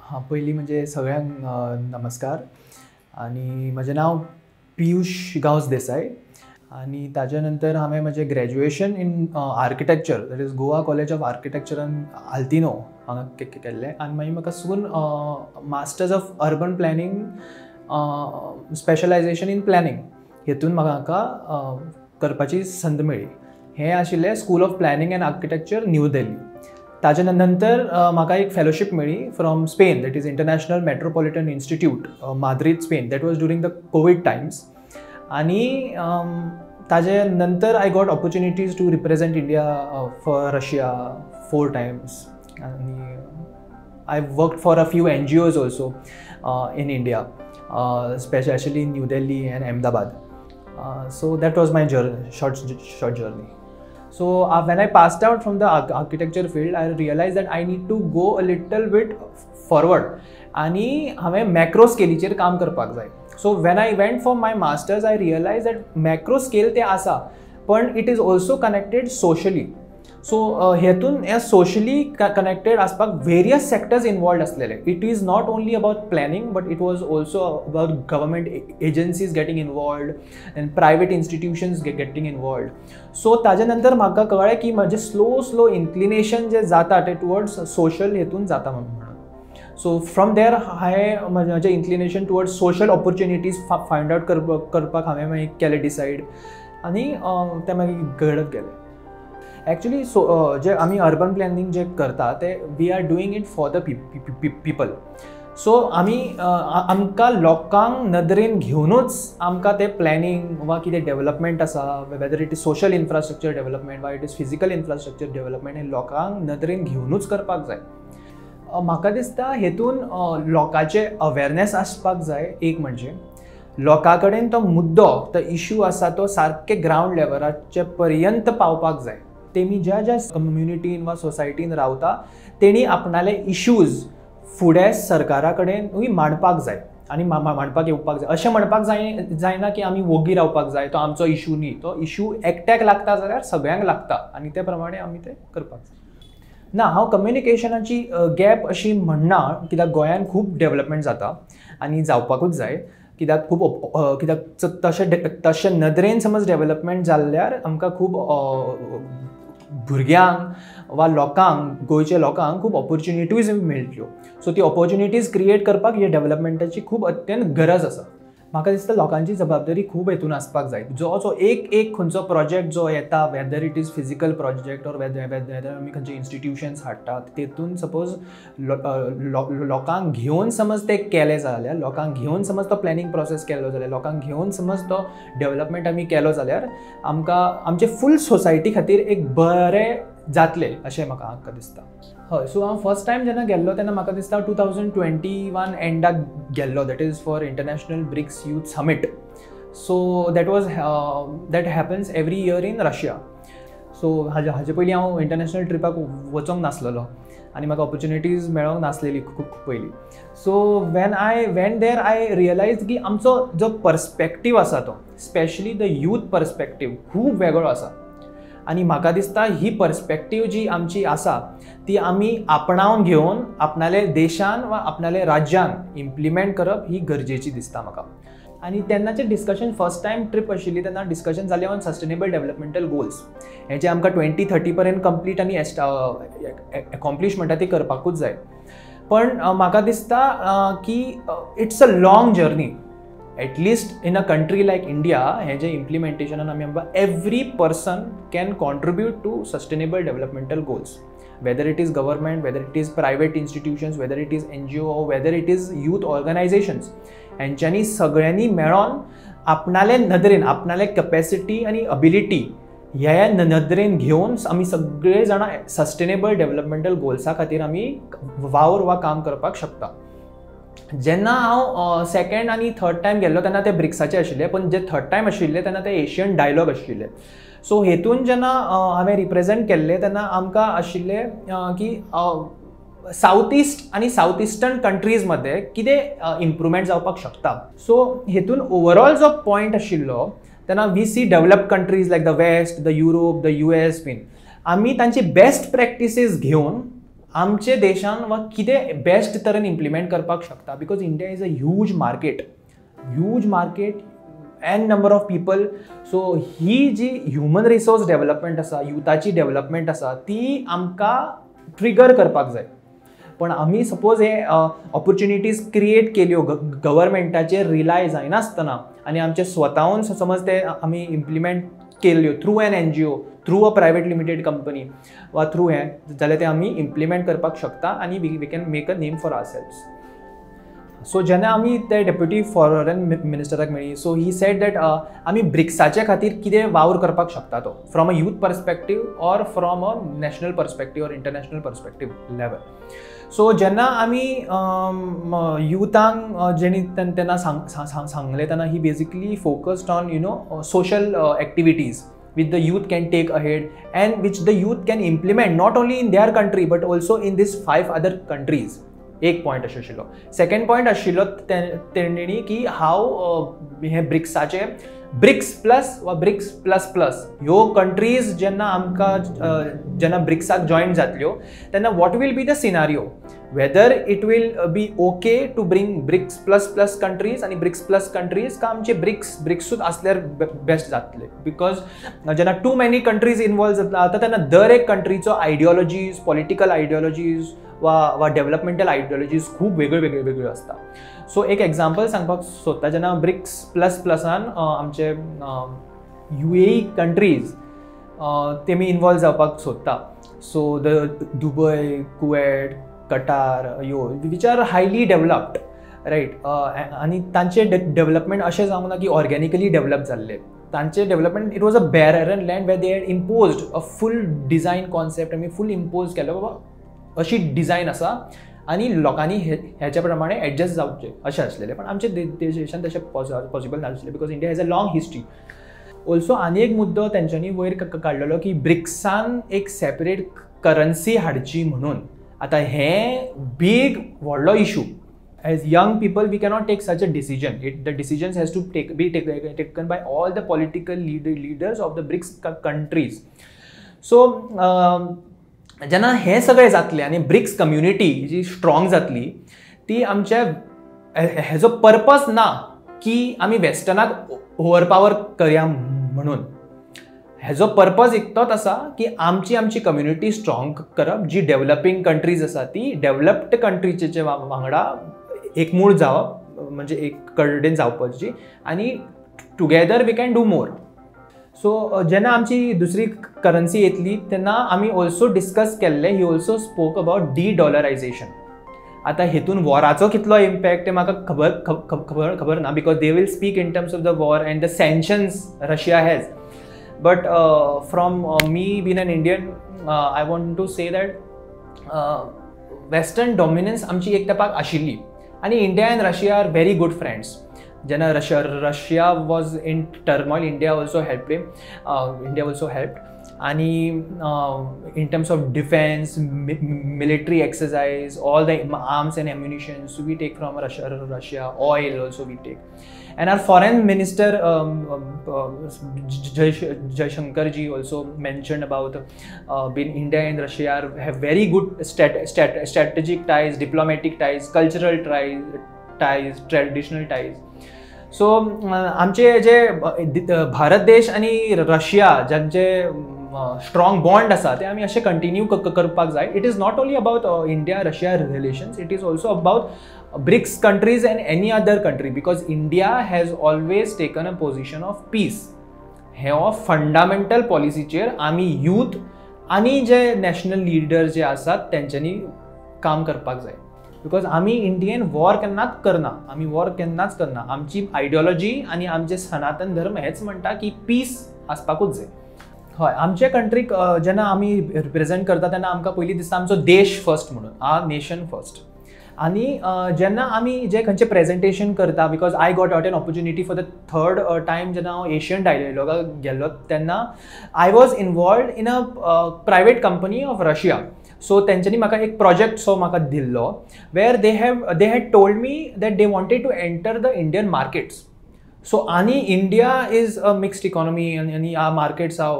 हां, पहिली म्हणजे सगळ्यांक नमस्कार आणि म्हजें नांव पियुश गांवस देसाय आणि ताजे नंतर हांवें म्हजें graduation in architecture that is Goa college of आर्किटेक्चरान आल्तिनो हांगा केल्लें आनी मागीर म्हाका सून masters of urban planning specialization in planning हेतून म्हाका करपाची संद मेळ्ळी. हें आशिल्लें school of planning and architecture new Delhi. ताजे नंतर म्हाका एक फेलोशीप मेळ्ळी from Spain that is international metropolitan institute Madrid Spain that was during the covid times आनी ताजे नंतर I got opportunities to represent India for Russia 4 times आनी I worked for a few NGOs also in India specially in new Delhi end Ahmedabad. So that was my journey, short journey. So when I passed out from the architecture field, I realized that I need to go a little bit forward आणि हांवें macro स्केलीचेर काम करपाक जाय. So when I went for my masters, I realized that macro scale ते आसा पण it is also connected socially. So हेतून हे socially connected आसपाक various sectors involved असलेले. It is not only about planning but it was also about government agencies getting involved and private institutions getting involved. So ताजे नंतर म्हाका कळ्ळें की म्हजें स्लो इन्क्लिनेशन जे जाता ते टुवर्ड्स सोशल हेतून जाता म्हणून. सो फ्रॉम देर हांवें म्हजें inclination towards social opportunities find out करपाक हांवें मागीर केलें डिसायड आनी तें मागीर घडत गेलें. एक्चुअली जे आमी अर्बन प्लॅनिंग जे करता ते we are doing it for the people. So आमी आमकां लोकांक नदरेन घेवनूच आमकां ते प्लॅनिंग वा कितें डेवलपमेंट आसा whether it is social infrastructure development वा it is physical infrastructure development हे लोकांक नदरेन घेवनूच करपाक जाय. म्हाका दिसता हेतून लोकांचे अवेरनेस आसपाक जाय. एक म्हणजे लोकां कडेन तो मुद्दो तो इश्यू आसा तो सारके ग्रावंड लेवलाचे पर्यंत पावपाक जाय. तेमी ज्या कम्युनिटीन वा सोसायटीन रावता तेणी आपणाले इश्यूज फुडें सरकारा कडेन मांडपाक जाय आनी मांडपाक येवपाक जाय. अशें म्हणपाक जायना की आमी वोगी रावपाक जाय तो आमचो इश्यू न्ही. तो इश्यू एकट्याक लागता जाल्यार सगळ्यांक लागता आनी ते प्रमाणे आमी ते करपाक जाय. ना हांव कम्युनिकेशनाची गॅप अशी म्हणना कित्याक गोंयान खूब डेवलपमेंट जाता आनी जावपाकूच जाय. कित्याक तशें नदरेन समज डेवलपमेंट जाल्ल्यार आमकां खूब भुरग्यांक वा लोकांक गोंयच्या लोकांक खूब ऑपॉर्च्युनिटीज मेळटल्यो. सो ती ऑपॉर्च्युनिटीज क्रिएट करपाक ह्या डेवलपमेंटाची खूब अत्यंत गरज आसा. म्हाका दिसता लोकांची जबाबदारी खूब हेतून आसपाक जाय. जो एक खंयचो प्रोजेक्ट जो येता weather it is physical project or weather आमी खंयचे इन्स्टिट्यूशन्स हाडटात तेतून सपोज लोकांक घेवन समज ते केले जाल्यार लोकांक घेवन समज तो प्लॅनिंग प्रोसेस केलो जाल्यार लोकांक घेवन समज तो डेवलपमेंट आमी केलो जाल्यार आमकां आमचे फूल सोसायटी खातीर एक बरें जातलें अशें म्हाका दिसता. हय. सो हांव फर्स्ट टायम जेन्ना गेल्लो तेन्ना म्हाका दिसता 2021 एंडाक गेल्लो that is for international BRICS youth summit. So that happens every year in Russia. So हाजे पयलीं हांव इंटरनॅशनल ट्रिपाक वचोंक नासलेलो आनी म्हाका ऑपॉर्च्युनिटीज मेळोंक नासलेली खूब पयलीं. So when I went there I realise की आमचो जो पर्स्पेक्टीव आसा तो स्पेशली द यूथ पर्स्पेक्टीव खूब वेगळो आसा आनी म्हाका दिसता ही पर्स्पेक्टीव जी आमची आसा ती आमी आपणावन घेवन आपणाले देशान वा आपणाले राज्यान इम्प्लिमेंट करप ही गरजेची दिसता म्हाका. आनी तेन्नाचें डिस्कशन फर्स्ट टायम ट्रीप आशिल्ली तेन्ना डिस्कशन जालें ऑन सस्टेनेबल डेवलपमेंटल गोल्स. हेजे आमकां 2030 पर्यंत कंप्लीट आनी एकॉम्प्लीश म्हणटा ती करपाकूच जाय. पण म्हाका दिसता की it's a long journey. At least in a country like India, हेजे इम्प्लिमेंटेशनान आमी every person can contribute to sustainable developmental goals. Whether it is government, whether it is private institutions, whether it is NGO, whether it is youth organizations, हेंच्यांनी सगळ्यांनी मेळोन आपणाले नदरेन आपणाले capacity आनी ability ह्या नदरेन घेवन आमी सगळे जाणां सस्टेनेबल डेवलपमेंटल गोल्सा खातीर आमी वावर वा काम करपाक शकता. जेन्ना हांव सेकंड आनी थर्ड टायम गेल्लो तेन्ना ते ब्रिक्साचे आशिल्ले पण जे थर्ड टायम आशिल्ले तेन्ना ते एशियन डायलॉग आशिल्ले. सो हेतून जेन्ना हांवें रिप्रेझेंट केल्ले तेन्ना आमकां आशिल्ले की साऊथ ईस्ट आनी साऊथ ईस्टर्न कंट्रीज मध्ये कितें इम्प्रुवमेंट जावपाक शकता. सो हेतून ओवरऑल जो पॉयंट आशिल्लो तेन्ना we see developed countries like the West, the Europe, the US बीन आमी तांची बेस्ट प्रॅक्टिसीस घेवन आमचे देशान वा कितें बेस्ट तरेन इम्प्लिमेंट करपाक शकता, because India is a huge market and number of people. So ही जी ह्युमन रिसोर्स डेव्हलपमेंट आसा, युथाची डेव्हलपमेंट आसा, ती आमकां ट्रिगर करपाक जाय. पण आमी सपोज हे ऑपॉर्च्युनिटीज क्रिएट केल्यो गव्हर्मेंटाचेर रिलाय जायनासतना आनी आमचे स्वताहून समज ते आमी इम्प्लिमेंट केल्यो through an NGO, through a private limited company वा थ्रू हें, जाल्यार ते आमी इम्प्लिमेंट करपाक शकता आनी we can make a name for our selves. So जेन्ना आमी ते डेप्युटी फॉरेन मिनिस्टराक मेळ्ळी, सो ही सेड दॅट आमी ब्रिक्साचे खातीर कितें वावर करपाक शकता तो, from a youth perspective or from a national perspective or international perspective level. So जेन्ना आमी युथांक जेणी तेन्ना सांगलें तेन्ना he basically focused on social activities which the youth can take ahead and which the youth can implement not only in their country but also in these 5 other countries. एक point अशें आशिल्लो. सेकंड पॉइंट आशिल्लो तेणेनी की हाव हे ब्रिक्साचे BRICS plus वा ब्रिक्स प्लस प्लस ह्यो कंट्रीज जेन्ना ब्रिक्साक जॉयन जातल्यो तेन्ना what will be the scenario, whether it will be okay to bring BRICS plus plus countries आनी ब्रिक्स प्लस कंट्रीज का आमचे ब्रिक्सूच आसल्यार बेस्ट जातले. बिकॉज जेन्ना टू मेनी कंट्रीज इनवॉल्व जाता तेन्ना दर एक कंट्रीचो आयडियोलॉजीज, पॉलिटिकल आयडियोलॉजीज वा डेव्हलपमेंटल आयडियोलॉजीज खूब वेगळ्यो आसता. सो एक एक्झाम्पल सांगपाक सोदता, जेन्ना ब्रिक्स प्लस प्लसान आमचे UAE कंट्रीज तेमी इनवॉल्व जावपाक सोदता. So the Dubai, Kuwait, Qatar which are highly developed, right. आनी तांचे डेव्हलपमेंट अशें जावंक ना की ऑर्गेनिकली डेव्हलप जाल्ले. तांचे development it was a barren land where they had imposed a full design concept. आमी फूल इम्पोज केलो बाबा अशी डिझायन आसा आनी लोकांनी हेच्या प्रमाणे एडजस्ट जावचे अशें आसलेलें. पण आमचे देशान तशें पॉसिबल नासलें because India has a long history. Also आनी एक मुद्दो तेंच्यांनी वयर काडलेलो की ब्रिक्सान एक सेपरेट करन्सी हाडची म्हणून. आतां हें बीग व्हडलो issue. As young people we cannot take such a decision. The decisions has to be taken by all the political leaders of the BRICS countries. So जेन्ना हें सगळें जातलें आनी ब्रिक्स कम्युनिटी जी strong जातली, ती आमच्या हेजो पर्पज ना की आमी वेस्टर्नाक ओवरपावर करया म्हणून. हेजो पर्पज एकटोच आसा की आमची कम्युनिटी स्ट्रॉंग करप, जी डेव्हलपिंग कंट्रीज आसा ती डेव्हलप्ड कंट्रीचे वांगडा एकमूळ जावप, म्हणजे एक कडेन जावपाची आनी together we can do more. So जेन्ना आमची दुसरी करन्सी येतली तेन्ना आमी ऑल्सो डिस्कस केल्ले, he also spoke about dollarization. आतां हेतून वॉराचो कितलो इम्पॅक्ट तें म्हाका खबर ना, because they will speak in terms of the war and the sanctions Russia has. But from me being an Indian I want to say that western dominance आमची एक तेंपाक आशिल्ली आनी India and Russia are very good friends. जेन्ना Russia was in turmoil, India also helped. आनी in terms of defence, military exercise, all the arms and ammunitions we take from Russia, oil also we take. And our foreign minister Jaishankar ji also mentioned about India and Russia have very good strategic ties, diplomatic ties, cultural ties, traditional ties. So आमचे जे भारत देश आनी Russia ज्यांचे strong bond आसा ते आमी अशें continue करपाक जाय. It is not only about India Russia relations, it is also about BRICS countries and any other country, because India has always taken a position of peace. हे fundamental पॉलिसीचेर आमी youth आनी जे नॅशनल लिडर्स जे आसात तेंच्यांनी काम करपाक जाय. बिकॉज आमी इंडियन वॉर केन्नाच करना. आमची आयडियोलॉजी आनी आमचे सनातन धर्म हेच म्हणटा की पीस आसपाकूच जाय. हय, आमचे कंट्रीक जेन्ना आमी रिप्रेझेंट करता तेन्ना आमकां पयलीं दिसता आमचो देश फर्स्ट म्हणून, आर नेशन फर्स्ट. आनी जेन्ना आमी जे खंयचे प्रेजेंटेशन करता, because I got out an opportunity for the third time जेन्ना हांव एशियन डायलॉगाक गेल्लो तेन्ना I was involved in a private company of Russia. So तेंच्यांनी म्हाका एक प्रोजेक्ट सो म्हाका दिल्लो where they had told me that they wanted to enter the Indian markets. So आणि India is a mixed economy and our markets are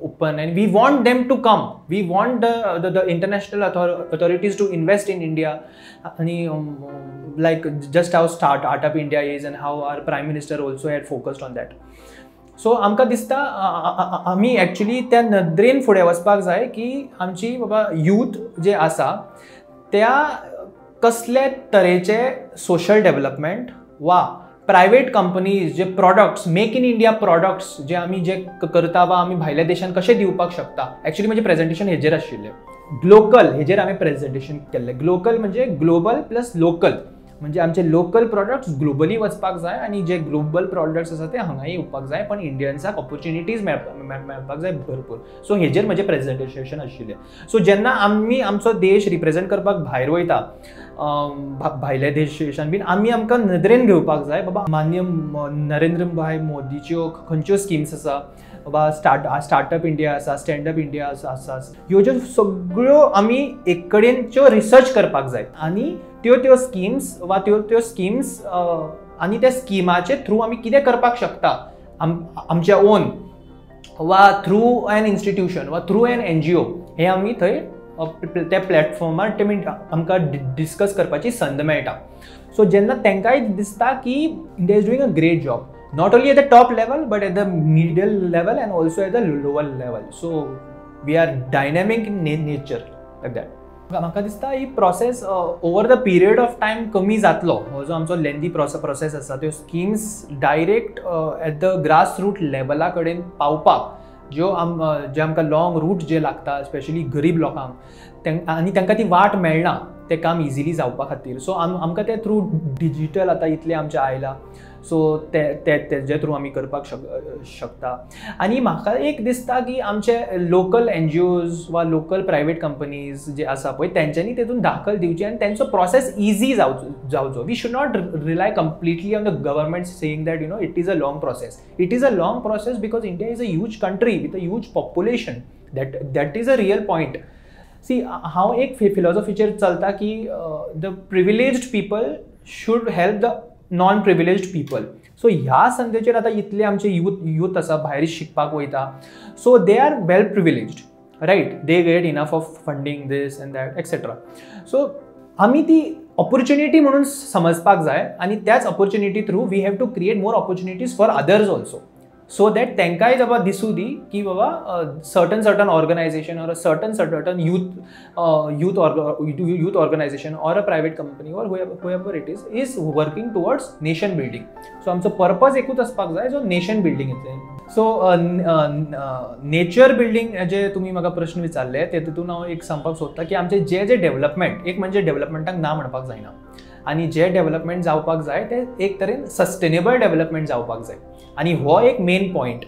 open and we want them to come. We want the international authorities to invest in India. And like just how Startup India is and how our Prime Minister also had focused on that. So आमकां दिसता आमी actually त्या नदरेन फुडें वचपाक जाय की आमची बाबा यूथ जे आसा त्या कसले तरेचे सोशल डेव्हलपमेंट वा प्रायवेट कंपनीज जे products make in India products जे आमी जे करता वा आमी भायल्या देशांत कशे दिवपाक शकता. एक्चुली म्हणजे प्रेजेंटेशन हेजेर आशिल्लें. ग्लोकल हेजेर आमी प्रेजेंटेशन केल्लें. ग्लोकल म्हणजे ग्लोबल प्लस लोकल, म्हणजे आमचे लोकल प्रॉडक्ट्स ग्लोबली वचपाक जाय आनी जे ग्लोबल प्रॉडक्ट्स आसा ते हांगाय येवपाक जाय, पण इंडियन्साक ऑपॉर्च्युनिटीज मेळपाक जाय भरपूर. सो हेजेर म्हजें प्रेजेंटेशन आशिल्लें. सो जेन्ना आमी आमचो देश रिप्रेझेंट करपाक भायर वयता भायल्या देशांत बीन आमकां नदरेन घेवपाक जाय बाबा माननीय नरेंद्र भाई मोदीच्यो खंयच्यो स्किम्स आसा बाबा स्टार्टअप इंडिया आसा, स्टँडअप इंडिया आसा, ह्यो ज्यो सगळ्यो आमी एक कडेनच्यो रिसर्च करपाक जाय आनी त्यो स्किम्स वा त्यो स्किम्स आनी त्या स्किमाचे थ्रू आमी कितें करपाक शकता आमच्या ओन वा थ्रू एन इन्स्टिट्यूशन वा थ्रू एन NGO हे आमी थंय त्या प्लॅटफॉर्मार आमकां डिस्कस करपाची संद मेळटा. सो जेन्ना तांकांय दिसता की India is doing a great job, not only at the top level but at the middle level and also at the lower level. So we are dynamic in nature like that. म्हाका दिसता ही process over the period of time कमी जातलो. हो जो आमचो लेंदी process आसा त्यो schemes direct at the grass root लेवला कडेन पावपाक जे आमकां लॉंग रूट जे लागता स्पेशली गरीब लोकांक आनी तांकां ती वाट मेळना तें काम इजिली जावपा खातीर. सो आमकां ते थ्रू डिजिटल आतां इतलें आमचें आयलां, सो तेजे थ्रू आमी करपाक शकता. आनी म्हाका एक दिसता की आमचे लोकल NGOs वा लोकल प्रायवेट कंपनीज जे आसा पळय तेंच्यांनी तेतून दाखल दिवची आनी तेंचो प्रोसेस इजी जावचो. We should not rely completely on the government saying that you know it is a long process. It is a long process because India is a huge country with a huge population. That is a real point. See हांव एक फिलॉसॉफीचेर चलता की the privileged people should help the non privileged people. So ह्या संदेचेर आतां इतले आमचे youth आसा भायर शिकपाक वयता, so they are well privileged, right. They get enough of funding this and that etcetera. So आमी ती ऑपॉर्च्युनिटी म्हणून समजपाक जाय आनी त्याच opportunity through we have to create more opportunities for others also, so that तांकांय बाबा दिसूं दी की बाबा certain organization or certain youth organization or a private company or whoever it is working towards nation building. So आमचो purpose एकूच आसपाक जाय जो नेशन बिल्डिंग येतले. सो नेचर बिल्डिंग जे तुमी म्हाका प्रश्न विचारले तेतून हांव एक सांगपाक सोदता की आमचे जे डेव्हलपमेंट एक म्हणजे डेव्हलपमेंटाक ना म्हणपाक जायना आनी जे डेव्हलपमेंट जावपाक जाय ते एक तरेन सस्टेनेबल डेव्हलपमेंट जावपाक जाय. आनी हो एक मेन पॉयंट.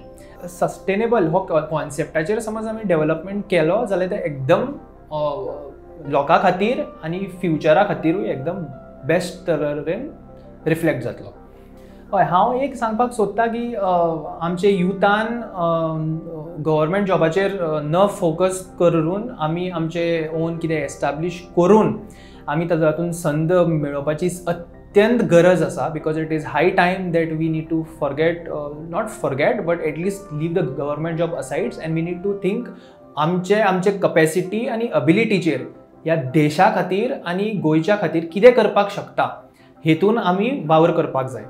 सस्टेनेबल हो कॉन्सेप्टाचेर समज आमी डेव्हलपमेंट केलो जाल्यार ते एकदम लोकां खातीर आनी फ्युचरा खातीरूय एकदम बेस्ट तरेन रिफ्लेक्ट जातलो. हय, हांव एक सांगपाक सोदता की आमचे युथान गव्हर्मेंट जॉबाचेर न फोकस करून आमी आमचे ओन कितें एस्टाब्लीश करून आमी तातूंत संद मेळोवपाची अत्यंत गरज आसा. Because it is high time that we need to not forget but at least leave the government job asides and we need to think आमचे कपॅसिटी आनी अबिलिटीचेर ह्या देशा खातीर आनी गोंयच्या खातीर कितें करपाक शकता हेतून आमी वावर करपाक जाय.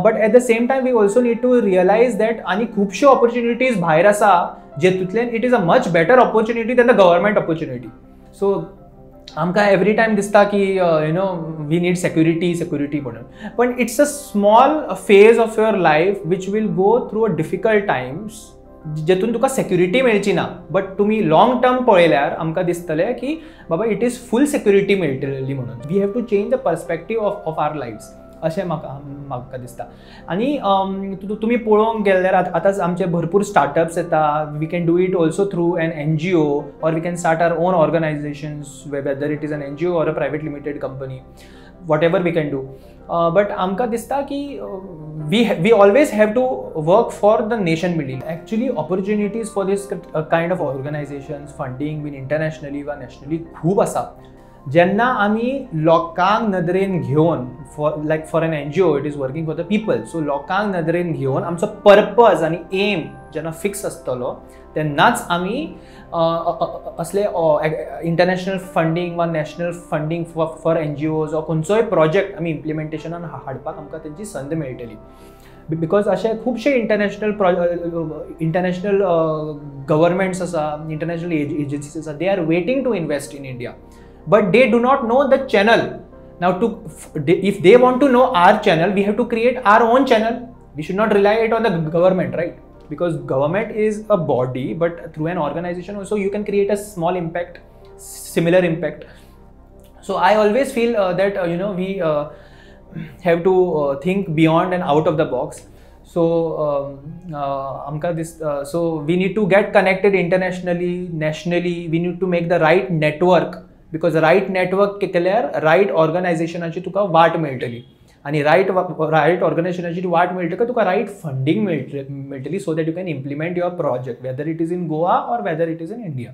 But at the same time we also need to realise that आनी खुबश्यो ऑपॉर्च्युनिटीज भायर आसा जेतूंतल्यान it is a much better opportunity than the government opportunity. So आमकां एवरी टायम दिसता की वी नीड सेक्युरिटी म्हणून, पण it's a small phase of your life which will go through a difficult times जेतून तुका सेक्युरिटी मेळची ना, but तुमी लॉंग टर्म पळयल्यार आमकां दिसतलें की बाबा इट इज फूल सेक्युरिटी मेळटली म्हणून. We have to change the perspective of our lifes अशें म्हाका दिसता. आनी तुमी पळोवंक गेल्यार आतां आमचे भरपूर स्टार्टअप्स येता. We can do it also through an NGO or we can start our own organizations whether it is an NGO or a private limited company, whatever we can do. But आमकां दिसता की we always have to work for the nation building. Actually opportunities for this kind of organizations funding been internationally वा nationally खूब आसा. जेन्ना आमी लोकांक नदरेन घेवन for an NGO it is working for the people, so लोकांक नदरेन घेवन आमचो पर्पज आनी एम जेन्ना फिक्स आसतलो तेन्नाच आमी असले इंटरनॅशनल फंडींग वा नॅशनल फंडींग फॉर NGOज वा खंयचोय प्रोजेक्ट आमी इम्प्लिमेंटेशनान हाडपाक आमकां तेंची संद मेळटली. बिकॉज अशे खुबशे इंटरनॅशनल गव्हर्मेंट्स आसा, इंटरनॅशनल एजन्सीज आसा, they are waiting to invest in India, but they do not know the channel. Now if they want to know our channel, we have to create our own channel. We should not rely it on the government, right? Because government is a body, but through an organization also you can create a small impact, similar impact. So I always feel that we have to think beyond and out of the box. So so we need to get connected internationally, nationally. We need to make the right network, because right network केल्यार right ऑर्गनायझेशनाची तुका वाट मेळटली, आनी right ऑर्गनायझेशनाची वाट मेळटकी तुका रायट फंडींग मेळटली, so that you can implement your project, whether it is in Goa or whether it is in India.